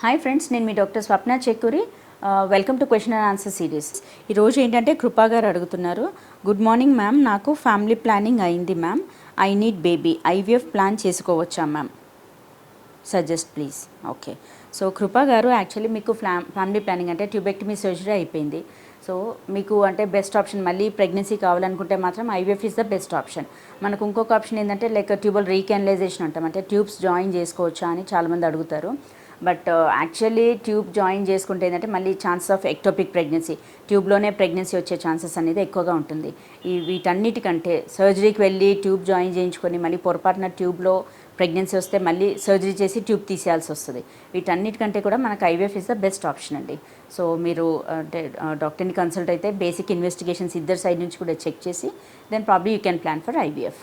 Hi friends, నేను మీ doctor Swapna Chekkuri. Welcome to question and answer series. ఈరోజు ఏంటంటే కృపా గారు అడుగుతున్నారు. గుడ్ మార్నింగ్ మ్యామ్, నాకు ఫ్యామిలీ ప్లానింగ్ అయింది ma'am. I need baby. IVF plan చేసుకోవచ్చా ma'am? Suggest please. Okay, so Krupa గారు, యాక్చువల్లీ మీకు ఫ్యామిలీ ప్లానింగ్ అంటే ట్యూబెక్టమీ సర్జరీ అయిపోయింది. సో మీకు అంటే బెస్ట్ ఆప్షన్ మళ్ళీ ప్రెగ్నెన్సీ కావాలనుకుంటే మాత్రం IVF is the best option. మనకు ఇంకొక ఆప్షన్ ఏంటంటే లైక్ ట్యూబల్ రీకానలైజేషన్ అంటాం, అంటే ట్యూబ్స్ జాయిన్ చేసుకోవచ్చా అని చాలామంది అడుగుతారు. బట్ యాక్చువల్లీ ట్యూబ్ జాయిన్ చేసుకుంటే ఏంటంటే మళ్ళీ ఛాన్సెస్ ఆఫ్ ఎక్టోపిక్ ప్రెగ్నెన్సీ, ట్యూబ్లోనే ప్రెగ్నెన్సీ వచ్చే ఛాన్సెస్ అనేది ఎక్కువగా ఉంటుంది. వీటన్నిటికంటే సర్జరీకి వెళ్ళి ట్యూబ్ జాయిన్ చేయించుకొని మళ్ళీ పొరపాటున ట్యూబ్లో ప్రెగ్నెన్సీ వస్తే మళ్ళీ సర్జరీ చేసి ట్యూబ్ తీసేయాల్సి వస్తుంది. వీటన్నిటికంటే కూడా మనకు IVF is the best option అండి. సో మీరు అంటే డాక్టర్ని కన్సల్ట్ అయితే బేసిక్ ఇన్వెస్టిగేషన్స్ ఇద్దరు సైడ్ నుంచి కూడా చెక్ చేసి then probably you can plan for IVF.